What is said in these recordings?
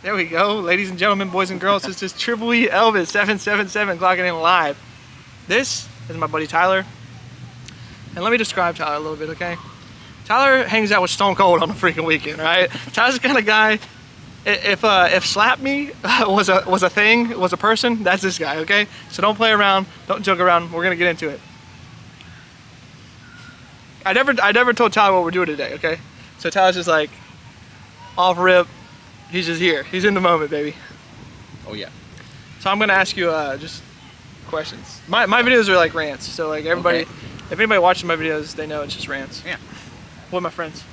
There we go. Ladies and gentlemen, boys and girls, this is Triple E Elvis 777 clocking in live. This is my buddy Tyler. And let me describe Tyler a little bit, okay? Tyler hangs out with Stone Cold on the freaking weekend, right? Tyler's the kind of guy, if slap me was a thing, was a person, that's this guy, okay? So don't play around, don't joke around, we're gonna get into it. I never told Tyler what we're doing today, okay? So Tyler's just like, off rip, he's just here. He's in the moment, baby. Oh yeah. So I'm gonna ask you just questions. My videos are like rants, so like everybody, Okay. if anybody watching my videos, they know it's just rants. Yeah. With my friends.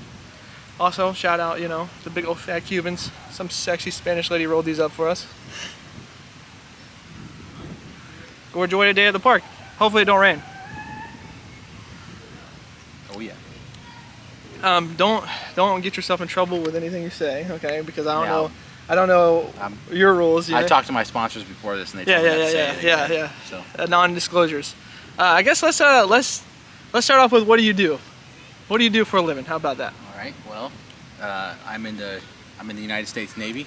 Also, shout out, you know, the big old fat Cubans. Some sexy Spanish lady rolled these up for us. Go enjoy the day at the park. Hopefully it don't rain. Oh yeah. Don't get yourself in trouble with anything you say, okay? Because I don't know your rules. I talked to my sponsors before this, and they told me not to say anything. Yeah. So Non-disclosures. I guess let's start off with, what do you do? What do you do for a living? How about that? all right. Well, I'm in the United States Navy.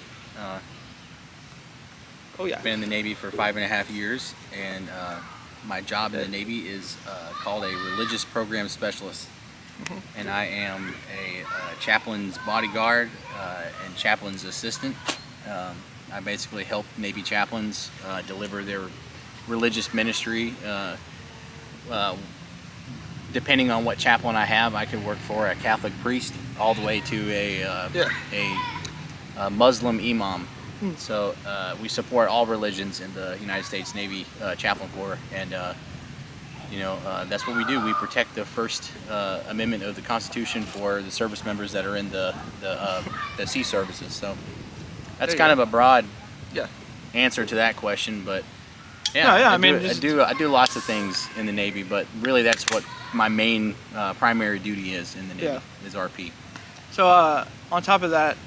Oh yeah. Been in the Navy for 5.5 years, and my job in the Navy is called a religious program specialist. And I am a chaplain's bodyguard and chaplain's assistant. I basically help Navy chaplains deliver their religious ministry. Depending on what chaplain I have, I could work for a Catholic priest all the way to a Muslim imam. So we support all religions in the United States Navy Chaplain Corps, and that's what we do. We protect the First Amendment of the Constitution for the service members that are in the sea services. So that's kind of a broad answer to that question, but I do lots of things in the Navy, but really that's what my main primary duty is in the Navy, is RP. So on top of that,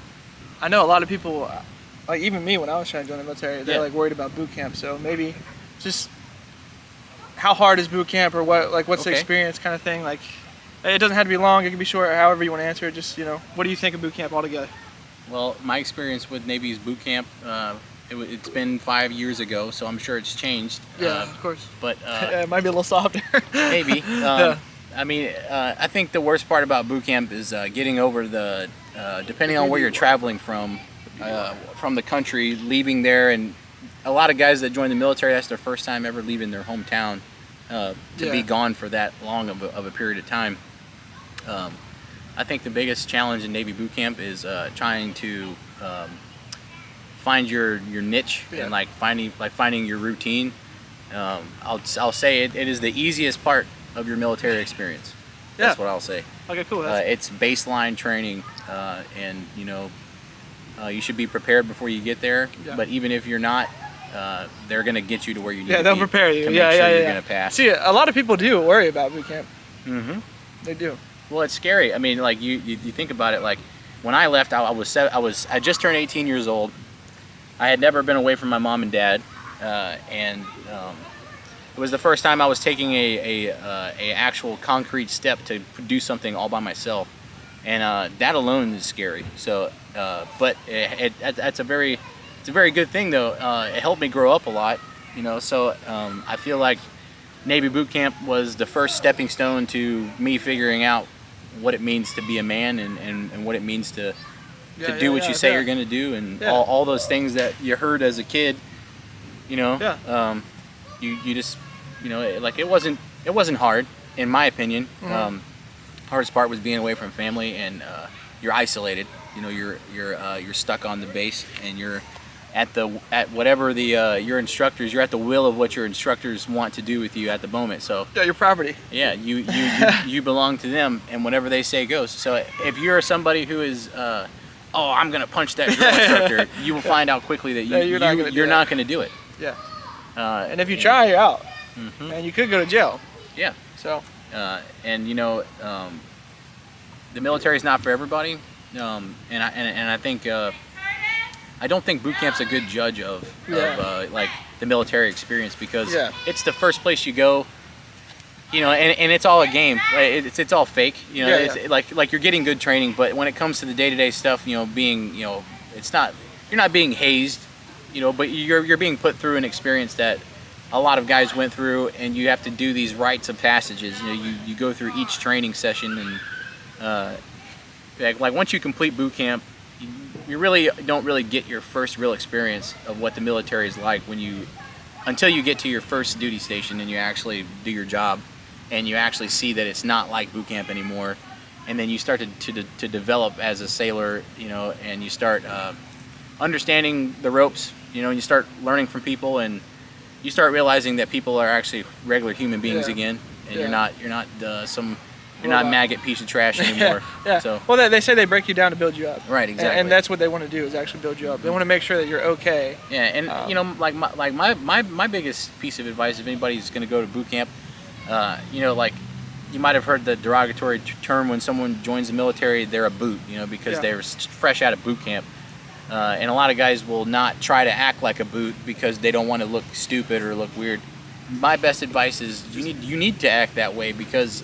I know a lot of people, like even me when I was trying to join the military, they're like worried about boot camp. So maybe just how hard is boot camp, or what's the experience kind of thing? Like, it doesn't have to be long, it can be short, however you want to answer it. Just, what do you think of boot camp altogether? Well, my experience with Navy's boot camp, it's been 5 years ago, so I'm sure it's changed. Yeah, of course. But it might be a little softer. Maybe. I mean, I think the worst part about boot camp is getting over the, depending on where you're traveling from the country, leaving there, and a lot of guys that join the military, that's their first time ever leaving their hometown to be gone for that long of a period of time. I think the biggest challenge in Navy boot camp is trying to find your niche and finding your routine. I'll say it is the easiest part of your military experience. That's what I'll say. Okay, cool. It's baseline training, and you should be prepared before you get there. But even if you're not, they're gonna get you to where you need to be. Yeah, they'll prepare you. To make sure you're gonna pass. See, a lot of people do worry about boot camp. Mm-hmm. They do. Well, it's scary. I mean, like you think about it. Like when I left, I just turned 18 years old. I had never been away from my mom and dad, and it was the first time I was taking a actual concrete step to do something all by myself, and that alone is scary. So, but it's a very good thing though. It helped me grow up a lot, So I feel like Navy boot camp was the first stepping stone to me figuring out what it means to be a man and what it means to do what you say you're going to do, and all those things that you heard as a kid, you just, like it wasn't hard, in my opinion. Hardest part was being away from family, and you're isolated. You're stuck on the base, and you're at whatever your instructors. You're at the will of what your instructors want to do with you at the moment. So your property. Yeah, you belong to them, and whatever they say goes. So if you're somebody who is I'm gonna punch that drill instructor, you will find out quickly that you're not gonna do it. Yeah. And if you try, you're out. And you could go to jail. Yeah. So. The military is not for everybody, and I think I don't think boot camp's a good judge of like the military experience, because it's the first place you go. And it's all a game. It's all fake. It's like you're getting good training, but when it comes to the day-to-day stuff, being, it's not being hazed, but you're being put through an experience that a lot of guys went through, and you have to do these rites of passages. You go through each training session, and like once you complete boot camp, you really don't really get your first real experience of what the military is like until you get to your first duty station and you actually do your job, and you actually see that it's not like boot camp anymore. And then you start to develop as a sailor, and you start understanding the ropes, and you start learning from people, and you start realizing that people are actually regular human beings again, and you're not not maggot piece of trash anymore. Yeah. So well, they say they break you down to build you up. Right. Exactly. And that's what they want to do, is actually build you up. They want to make sure that you're okay. Yeah. And my biggest piece of advice, if anybody's going to go to boot camp, like you might have heard the derogatory term when someone joins the military, they're a boot, because they're fresh out of boot camp. And a lot of guys will not try to act like a boot because they don't want to look stupid or look weird. My best advice is you need to act that way, because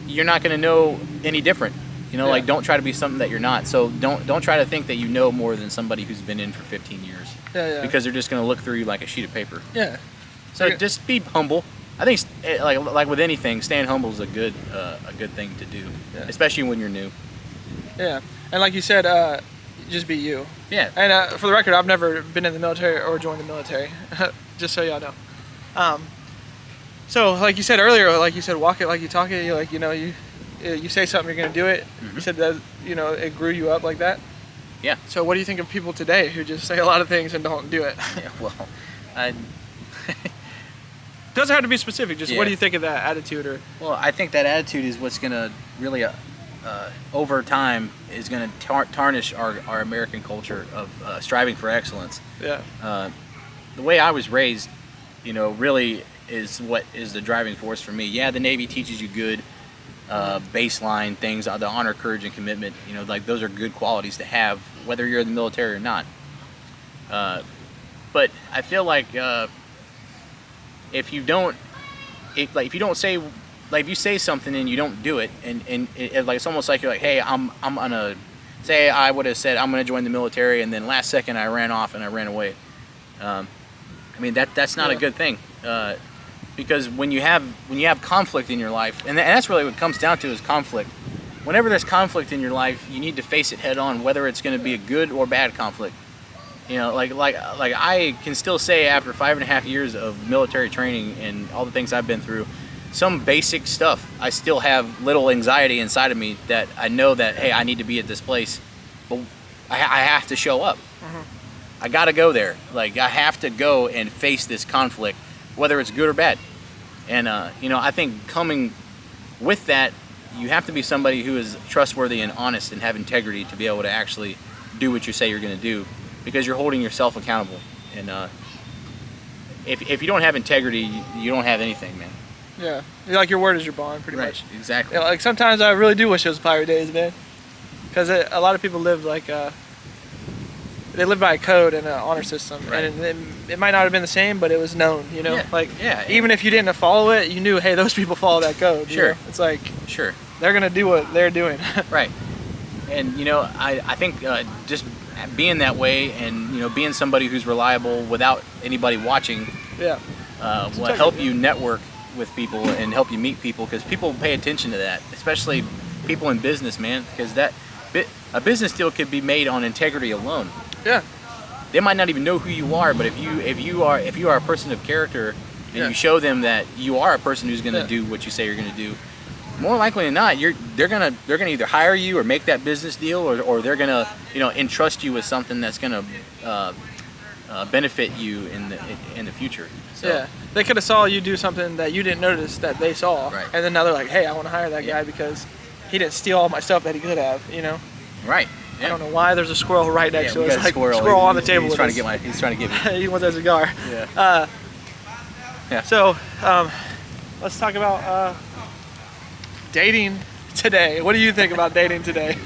you're not going to know any different. Like, don't try to be something that you're not. So don't try to think that you know more than somebody who's been in for 15 years. Because they're just going to look through you like a sheet of paper. Yeah. So just be humble. I think like with anything, staying humble is a good thing to do, especially when you're new. Yeah. And like you said, just be you. Yeah. And for the record, I've never been in the military or joined the military, just so y'all know. So like you said earlier, walk it like you talk it. You say something, you're gonna do it. Mm-hmm. You said that it grew you up like that. Yeah. So what do you think of people today who just say a lot of things and don't do it? Yeah, well, doesn't have to be specific. Just what do you think of that attitude? Or well, I think that attitude is what's gonna really over time is going to tarnish our American culture of striving for excellence. Yeah. The way I was raised, really is what is the driving force for me. Yeah, the Navy teaches you good baseline things, the honor, courage, and commitment. Like those are good qualities to have, whether you're in the military or not. But I feel like if you don't say, like if you say something and you don't do it, and like it's almost like you're like, hey, I'm gonna say, I would have said I'm gonna join the military, and then last second I ran off and I ran away. I mean that's not a good thing, because when you have conflict in your life, and that's really what it comes down to, is conflict. Whenever there's conflict in your life, you need to face it head on, whether it's going to be a good or bad conflict. Like I can still say, after 5.5 years of military training and all the things I've been through, some basic stuff, I still have little anxiety inside of me that I know that, hey, I need to be at this place, but I have to show up. Mm-hmm. I got to go there. Like, I have to go and face this conflict, whether it's good or bad. And, I think coming with that, you have to be somebody who is trustworthy and honest and have integrity to be able to actually do what you say you're going to do, because you're holding yourself accountable. And if you don't have integrity, you don't have anything, man. Yeah, like your word is your bond, pretty much. Exactly. Like sometimes I really do wish it was pirate days, man, because a lot of people live like they live by a code and an honor system, and it might not have been the same, but it was known, even if you didn't follow it, you knew, hey, those people follow that code. Sure. It's like, sure, they're gonna do what they're doing. Right. And I think just being that way, and being somebody who's reliable without anybody watching, will help you network with people and help you meet people, because people pay attention to that, especially people in business, man, because a business deal could be made on integrity alone. Yeah. They might not even know who you are, but if you are a person of character, and you show them that you are a person who's going to do what you say you're going to do, more likely than not, they're gonna either hire you or make that business deal, or they're gonna entrust you with something that's gonna benefit you in the future. So. Yeah, they could have saw you do something that you didn't notice that they saw, and then now they're like, hey, I want to hire that guy because he didn't steal all my stuff that he could have, Right. Yeah. I don't know why there's a squirrel right next to us. Like squirrel on the table. He's trying to get me. He wants a cigar. Yeah. So, let's talk about dating today. What do you think about dating today?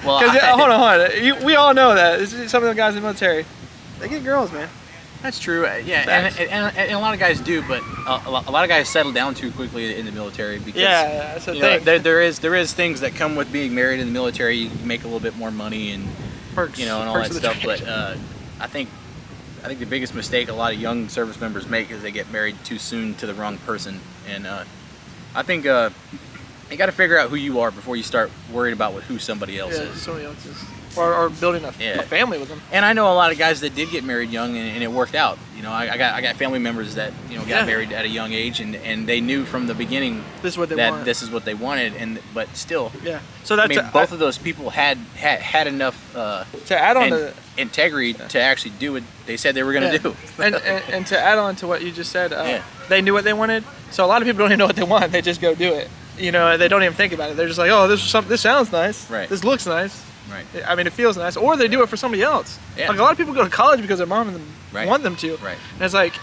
Well, hold on. We all know that some of the guys in the military, they get girls, man. That's true. Yeah, and a lot of guys do, but a lot of guys settle down too quickly in the military, because that's the thing. There is things that come with being married in the military. You make a little bit more money, and Perks, you know, and all perks that of the stuff. trade. But I think the biggest mistake a lot of young service members make is they get married too soon to the wrong person. And I think you got to figure out who you are before you start worrying about who somebody else is. Somebody else is. Or building a family with them. And I know a lot of guys that did get married young and it worked out. You know, I got family members that, you know, got married at a young age and they knew from the beginning this is what they that this is what they wanted, but still. Yeah. So that's, I mean, both of those people had enough to add on to integrity to actually do what they said they were going to do. and to add on to what you just said, they knew what they wanted. So a lot of people don't even know what they want. They just go do it. You know, they don't even think about it. They're just like, oh, this sounds nice. Right. This looks nice. Right. I mean, it feels nice. Or they do it for somebody else. Yeah. Like a lot of people go to college because their mom and them want them to. Right. And it's like,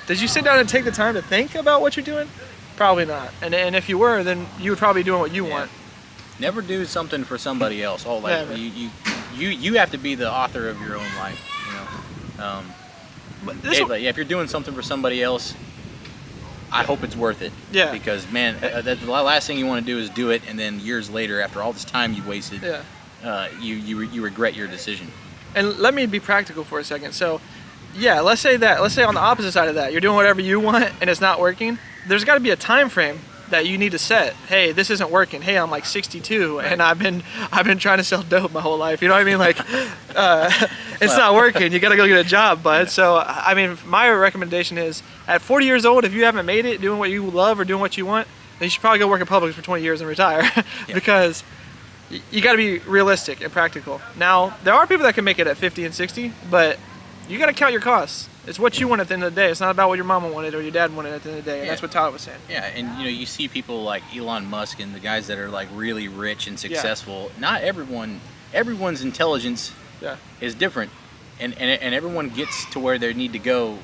did you sit down and take the time to think about what you're doing? Probably not. And if you were, then you would probably be doing what you want. Never do something for somebody else. Oh, like you have to be the author of your own life. You know. If you're doing something for somebody else, I hope it's worth it. Yeah. Because man, the last thing you want to do is do it, and then years later, after all this time you wasted, you regret your decision. And let me be practical for a second. So, yeah, let's say on the opposite side of that, you're doing whatever you want and it's not working. There's got to be a time frame that you need to set. Hey, this isn't working. Hey, I'm like 62 and I've been trying to sell dope my whole life. You know what I mean? Like, it's not working. You got to go get a job, bud. So, I mean, my recommendation is at 40 years old, if you haven't made it doing what you love or doing what you want, then you should probably go work in Publix for 20 years and retire because you got to be realistic and practical. Now, there are people that can make it at 50 and 60, but you got to count your costs. It's what you want at the end of the day. It's not about what your mama wanted or your dad wanted at the end of the day. And that's what Tyler was saying. Yeah, and you know, you see people like Elon Musk and the guys that are like really rich and successful. Not everyone's intelligence is different, and everyone gets to where they need to go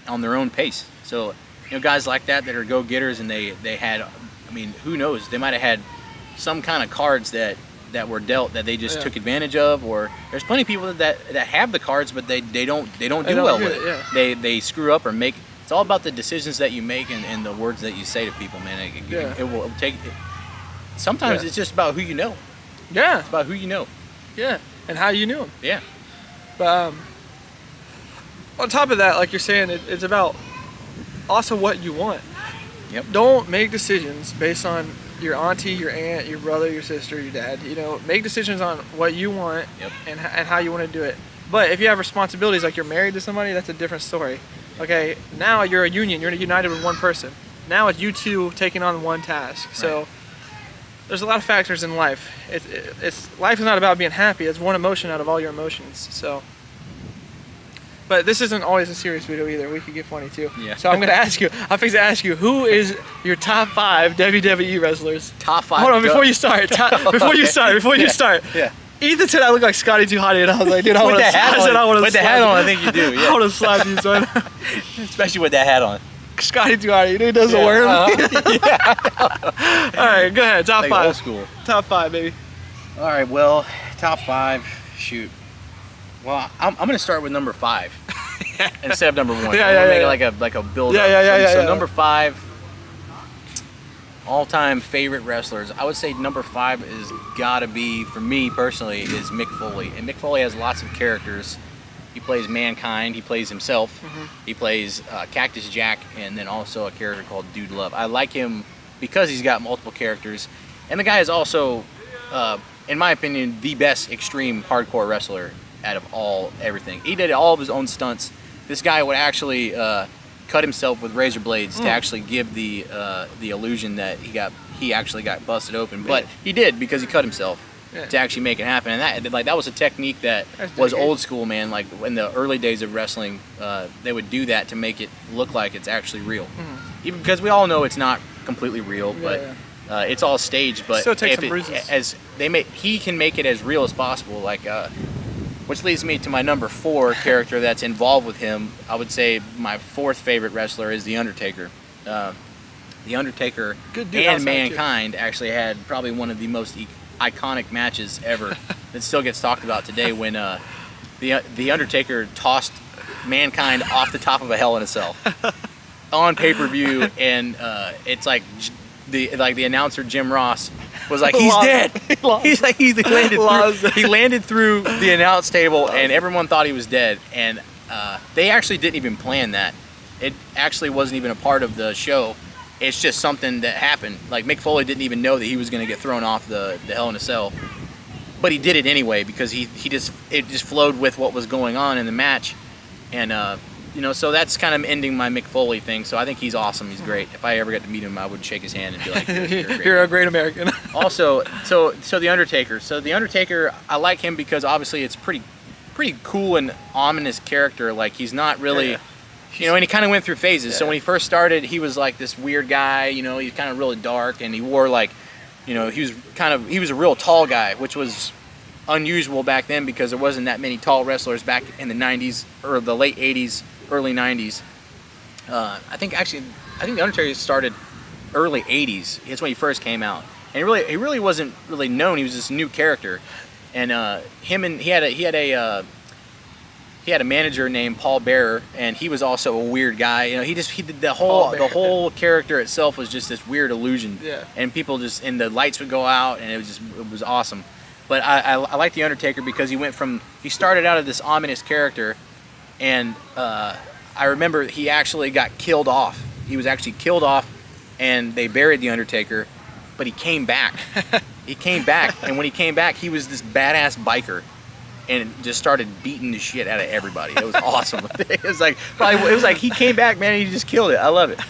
on their own pace. So, you know, guys like that are go-getters, and they had, I mean, who knows? They might have had some kind of cards that were dealt that they just took advantage of, or there's plenty of people that have the cards but they don't do well with it. They screw up or make. It's all about the decisions that you make and the words that you say to people, man. It will take. Sometimes it's just about who you know. Yeah, it's about who you know. Yeah, and how you knew them. Yeah. But on top of that, like you're saying, it's about also what you want. Yep. Don't make decisions based on your auntie, your aunt, your brother, your sister, your dad. You know, make decisions on what you want and how you want to do it. But if you have responsibilities, like you're married to somebody, that's a different story. Okay, now you're a union. You're united with one person. Now it's you two taking on one task. So there's a lot of factors in life. Life is not about being happy. It's one emotion out of all your emotions. So. But this isn't always a serious video either. We could get funny too. Yeah. So I'm gonna ask you. I'm fixing to ask you, who is your top 5 WWE wrestlers? Top 5. Hold on, before you start. Before you start. Yeah. Ethan said I look like Scotty Too Hottie, and I was like, dude, I want to. With the hat on, I think you do. Yeah. I want to slap you, son. Especially with that hat on. Scotty Too Hottie, dude, does a worm. All right, go ahead. Top 5. Old school. Top 5, baby. All right. Well, top 5. Shoot. Well, I'm gonna start with number 5 instead of number 1. Make it like a build up. So number 5, all-time favorite wrestlers. I would say number 5 is gotta be, for me personally, is Mick Foley. And Mick Foley has lots of characters. He plays Mankind. He plays himself. He plays Cactus Jack, and then also a character called Dude Love. I like him because he's got multiple characters, and the guy is also, in my opinion, the best extreme hardcore wrestler out of everything. He did all of his own stunts. This guy would actually cut himself with razor blades to actually give the illusion that he actually got busted open. But he did, because he cut himself to actually make it happen. And that was a technique that was old school, man. Like in the early days of wrestling, they would do that to make it look like it's actually real. Even because we all know it's not completely real, but it's all staged. But still takes some bruises. He can make it as real as possible. Like. Which leads me to my number 4 character that's involved with him. I would say my 4th favorite wrestler is The Undertaker. The Undertaker and Mankind actually had probably one of the most iconic matches ever that still gets talked about today, when the Undertaker tossed Mankind off the top of a Hell in a Cell on pay-per-view, and it's like the announcer Jim Ross was like, he's dead. He's like, he landed through the announce table, and everyone thought he was dead. And they actually didn't even plan that. It actually wasn't even a part of the show. It's just something that happened. Like, Mick Foley didn't even know that he was going to get thrown off the Hell in a Cell, but he did it anyway because it just flowed with what was going on in the match, and you know, so that's kind of ending my Mick Foley thing. So I think he's awesome. He's great. If I ever get to meet him, I would shake his hand and be like, "You're a great American." Also, so the Undertaker. So the Undertaker, I like him because obviously it's pretty cool and ominous character. Like, he's not really. You know, and he kind of went through phases. So when he first started, he was like this weird guy. You know, he's kind of really dark, and he wore like, you know, he was a real tall guy, which was unusual back then because there wasn't that many tall wrestlers back in the 90s or the late 80s, early 90s. I think the Undertaker started early 80s. That's when he first came out, and he really wasn't really known. He was this new character, and he had a manager named Paul Bearer, and he was also a weird guy. You know, he did the whole character itself was just this weird illusion. Yeah. And people and the lights would go out, and it was awesome. But I like the Undertaker because he started out as this ominous character, and I remember he actually got killed off. He was actually killed off, and they buried the Undertaker, but he came back. He came back, and when he came back, he was this badass biker. And just started beating the shit out of everybody. It was awesome. It was like he came back, man, and he just killed it. I love it.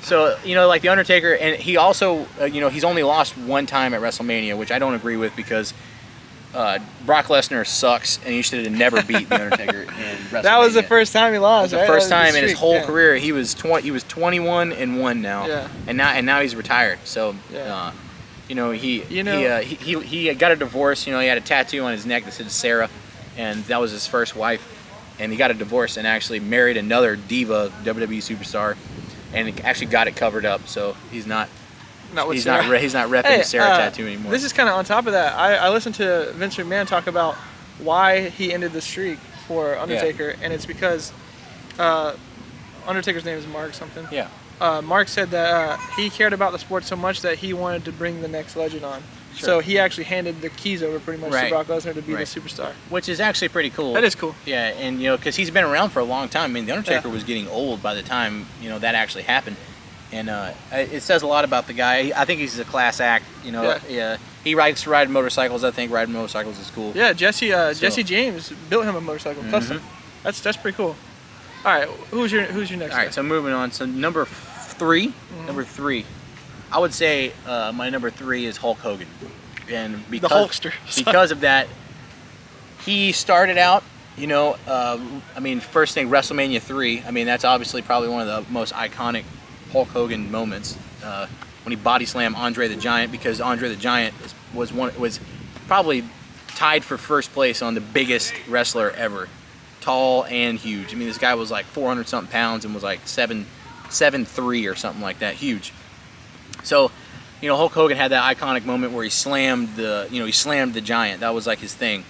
So, you know, like the Undertaker, and he also, you know, he's only lost one time at WrestleMania, which I don't agree with because Brock Lesnar sucks, and he should have never beat the Undertaker in WrestleMania. That was the first time he lost. The first time in his whole career. He was 21-1 now, and now he's retired. So. You know, he got a divorce. You know, he had a tattoo on his neck that said Sarah, and that was his first wife. And he got a divorce and actually married another diva WWE superstar, and actually got it covered up. So he's not repping the Sarah tattoo anymore. This is kind of on top of that. I listened to Vince McMahon talk about why he ended the streak for Undertaker, and it's because Undertaker's name is Mark something. Yeah. Mark said that he cared about the sport so much that he wanted to bring the next legend on. Sure. So he actually handed the keys over pretty much to Brock Lesnar to be the superstar. Which is actually pretty cool. That is cool. Yeah, and you know, because he's been around for a long time. I mean, the Undertaker was getting old by the time, you know, that actually happened. And it says a lot about the guy. I think he's a class act. You know, he likes to ride motorcycles. I think riding motorcycles is cool. Yeah, Jesse James built him a motorcycle custom. That's pretty cool. All right, who's your next? All right, so moving on. So number three, I would say my number 3 is Hulk Hogan, and because the Hulkster. Because of that, he started out. You know, I mean, first thing WrestleMania 3. I mean, that's obviously probably one of the most iconic Hulk Hogan moments when he body slammed Andre the Giant, because Andre the Giant was probably tied for first place on the biggest wrestler ever. Tall and huge. I mean, this guy was like 400 something pounds and was like 7'3" or something like that. Huge. So, you know, Hulk Hogan had that iconic moment where he slammed the Giant. That was like his thing,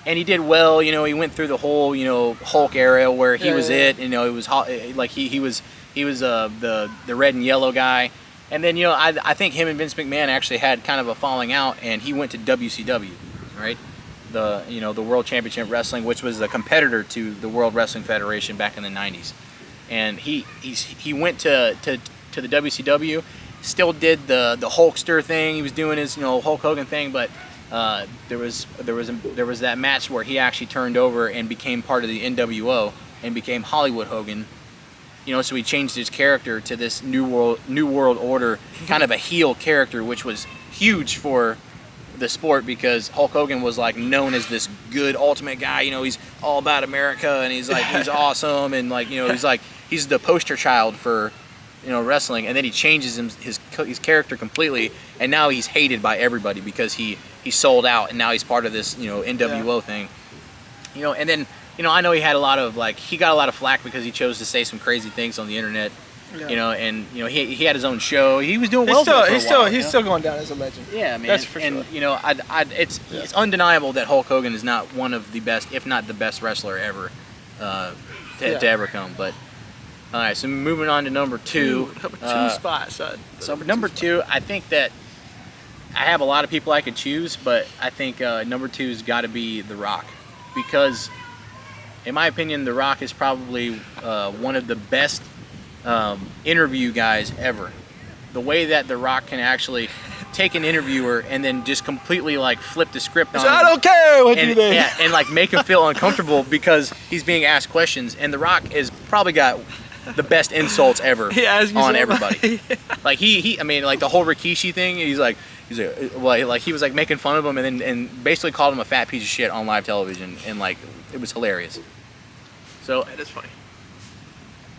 and he did well. You know, he went through the whole, you know, Hulk era where he was it. You know, it was like he was the red and yellow guy. And then, you know, I think him and Vince McMahon actually had kind of a falling out, and he went to WCW, right? The World Championship Wrestling, which was a competitor to the World Wrestling Federation back in the 90s. And he went to the WCW, still did the Hulkster thing. He was doing his, you know, Hulk Hogan thing, but there was that match where he actually turned over and became part of the NWO and became Hollywood Hogan. You know, so he changed his character to this New World Order kind of a heel character, which was huge for the sport because Hulk Hogan was like known as this good ultimate guy. You know, he's all about America, and he's awesome, and like, you know, he's the poster child for, you know, wrestling. And then he changes his character completely, and now he's hated by everybody because he sold out, and now he's part of this, you know, NWO thing. You know, and then, you know, I know he got a lot of flack because he chose to say some crazy things on the internet. Yeah. You know, and you know, he had his own show. He was doing well. He's still going down as a legend. Yeah, man. That's for sure. And you know, it's undeniable that Hulk Hogan is not one of the best, if not the best wrestler ever to ever come. But all right, so moving on to number 2. Number 2 spot, son. So number 2, I think that I have a lot of people I could choose, but I think number 2's got to be The Rock, because in my opinion, The Rock is probably one of the best interview guys ever. The way that The Rock can actually take an interviewer and then just completely like flip the script on him. I don't care what you think. Yeah, and like make him feel uncomfortable because he's being asked questions. And The Rock has probably got the best insults ever on everybody. Like I mean, like the whole Rikishi thing. He's like, well, like he was like making fun of him and basically called him a fat piece of shit on live television, and like it was hilarious. So that is funny.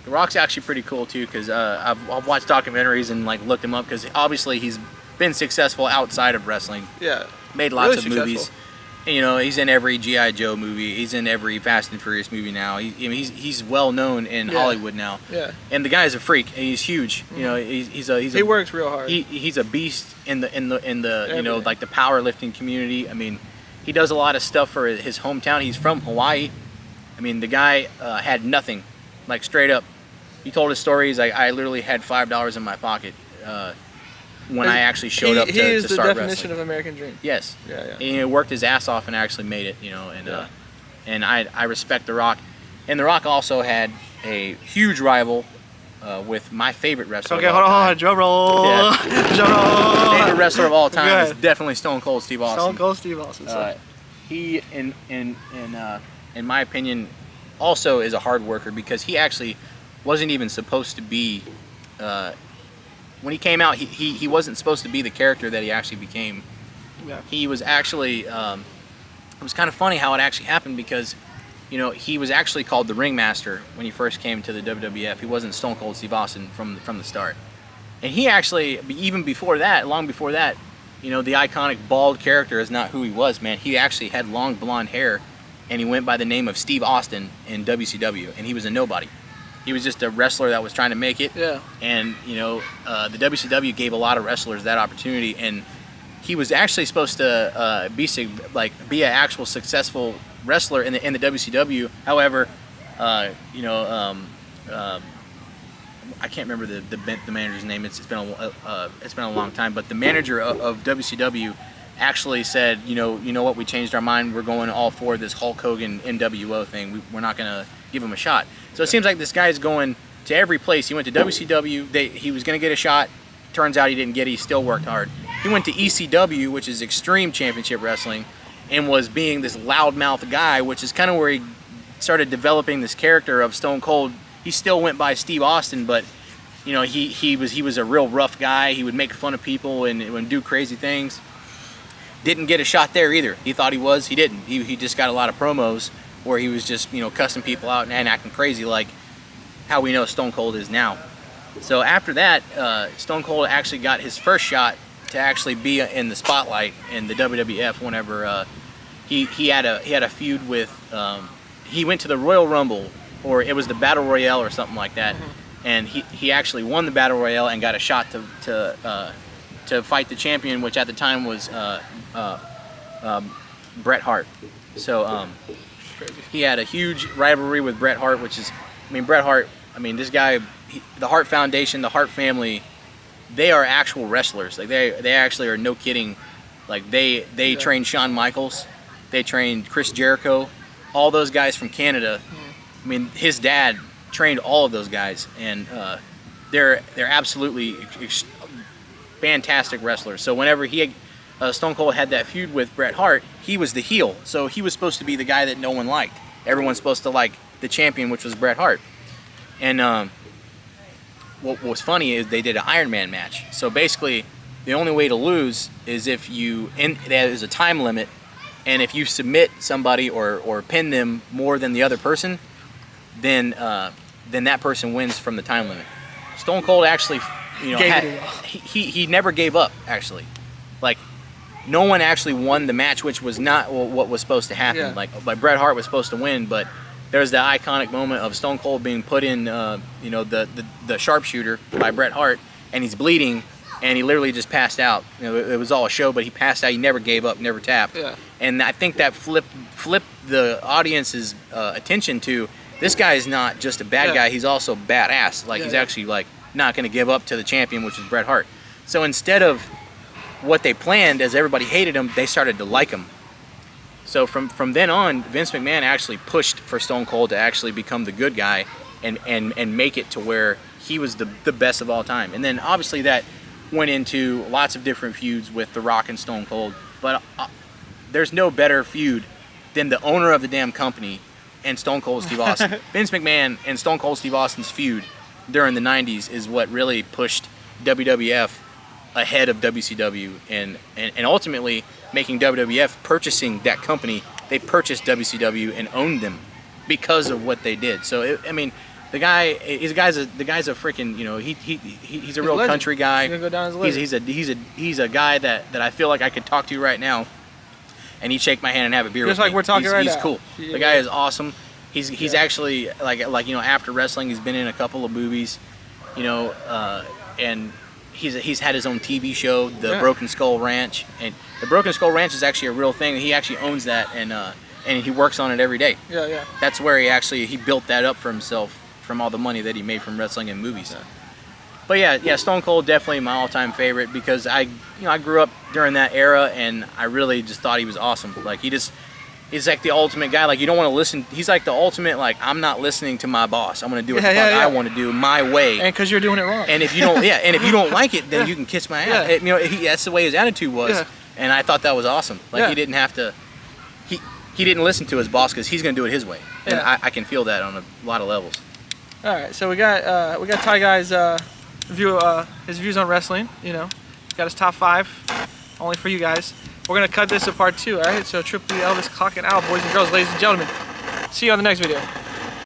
The Rock's actually pretty cool too, because I've watched documentaries and like looked him up, because obviously he's been successful outside of wrestling. Yeah. Made lots of movies. And, you know, he's in every G.I. Joe movie. He's in every Fast and Furious movie now. He's well known in Hollywood now. Yeah. And the guy's a freak. And he's huge. You know, he works real hard. He's a beast in the you know, like the powerlifting community. I mean, he does a lot of stuff for his hometown. He's from Hawaii. I mean, the guy had nothing, like straight up. He told his story. He's like, I literally had $5 in my pocket when I actually showed up to start wrestling. He is the definition of American dream. Yes. Yeah, yeah. And he worked his ass off and actually made it, you know. And and I respect The Rock. And The Rock also had a huge rival with my favorite wrestler. Okay, hold on, drum roll. Yeah. Drum roll. Favorite wrestler of all time is definitely Stone Cold Steve Austin. Stone Cold Steve Austin. He, in my opinion, also is a hard worker, because he actually wasn't even supposed to be. When he came out, he wasn't supposed to be the character that he actually became. Yeah. He was actually, it was kind of funny how it actually happened, because, you know, he was actually called the Ringmaster when he first came to the WWF. He wasn't Stone Cold Steve Austin from the start. And he actually, even before that, long before that, you know, the iconic bald character is not who he was, man. He actually had long blonde hair, and he went by the name of Steve Austin in WCW, and he was a nobody. He was just a wrestler that was trying to make it. Yeah. And, you know, the WCW gave a lot of wrestlers that opportunity, and he was actually supposed to be an actual successful wrestler in the WCW. However, you know, I can't remember the manager's name. It's been a long time, but the manager of WCW actually said, you know what, we changed our mind. We're going all for this Hulk Hogan NWO thing. We're not gonna give him a shot. So it seems like this guy's going to every place. He went to WCW. He was gonna get a shot. Turns out he didn't get it. He still worked hard. He went to ECW, which is Extreme Championship Wrestling, and was being this loudmouth guy, which is kind of where he started developing this character of Stone Cold. He still went by Steve Austin, but you know, he was a real rough guy. He would make fun of people and would do crazy things. Didn't get a shot there either. He thought he was. He didn't. He just got a lot of promos where he was just, you know, cussing people out and acting crazy, like how we know Stone Cold is now. So after that, Stone Cold actually got his first shot to actually be in the spotlight in the WWF whenever he had a feud with. He went to the Royal Rumble, or it was the Battle Royale or something like that, and he actually won the Battle Royale and got a shot to fight the champion, which at the time was Bret Hart. So he had a huge rivalry with Bret Hart, which is, I mean, Bret Hart, I mean, this guy, the Hart Foundation, the Hart family, they are actual wrestlers. Like they actually are, no kidding. Like they trained Shawn Michaels, they trained Chris Jericho, all those guys from Canada. I mean, his dad trained all of those guys, and they're absolutely fantastic wrestlers. So whenever Stone Cold had that feud with Bret Hart, he was the heel. So he was supposed to be the guy that no one liked. Everyone's supposed to like the champion, which was Bret Hart. And what was funny is they did an Iron Man match. So basically, the only way to lose is if there's a time limit, and if you submit somebody or pin them more than the other person, then that person wins from the time limit. Stone Cold actually, you know, he never gave up, actually. Like, no one actually won the match, which was not what was supposed to happen. Yeah. Like Bret Hart was supposed to win, but there's the iconic moment of Stone Cold being put in, you know, the sharpshooter by Bret Hart, and he's bleeding, and he literally just passed out. You know, it was all a show, but he passed out. He never gave up, never tapped. Yeah. And I think that flipped the audience's attention to, this guy is not just a bad guy, he's also badass. Like, he's actually like not going to give up to the champion, which is Bret Hart. So instead of what they planned, as everybody hated him, they started to like him. So from then on, Vince McMahon actually pushed for Stone Cold to actually become the good guy and make it to where he was the best of all time. And then obviously that went into lots of different feuds with The Rock and Stone Cold. But there's no better feud than the owner of the damn company and Stone Cold Steve Austin. Vince McMahon and Stone Cold Steve Austin's feud during the 90s is what really pushed WWF ahead of WCW and ultimately making WWF purchasing that company. They purchased WCW and owned them because of what they did. So I mean, the guy's a freaking, you know, he's a real country guy. He's gonna go down as a legend. He's a guy that I feel like I could talk to right now, and he'd shake my hand and have a beer Just with like me. we're talking right now. He's cool. Yeah. The guy is awesome. He's actually like you know, after wrestling, he's been in a couple of movies, you know, and he's had his own TV show, the Broken Skull Ranch, and the Broken Skull Ranch is actually a real thing. He actually owns that, and he works on it every day. Yeah. That's where he built that up for himself from all the money that he made from wrestling and movies. Yeah. But yeah, Stone Cold definitely my all-time favorite because I grew up during that era and I really just thought he was awesome. Like he's like the ultimate guy. Like you don't want to listen. He's like the ultimate. Like I'm not listening to my boss. I'm gonna do what the fuck I want to do my way. And because you're doing it wrong. And if you don't, and if you don't like it, then you can kiss my ass. Yeah. You know, that's the way his attitude was, and I thought that was awesome. Like he didn't have to. He didn't listen to his boss because he's gonna do it his way, and I can feel that on a lot of levels. All right, so we got Ty Guy's his views on wrestling. You know, got his top 5, only for you guys. We're gonna cut this to part 2. All right, so Triple E Elvis clocking out, boys and girls, ladies and gentlemen. See you on the next video.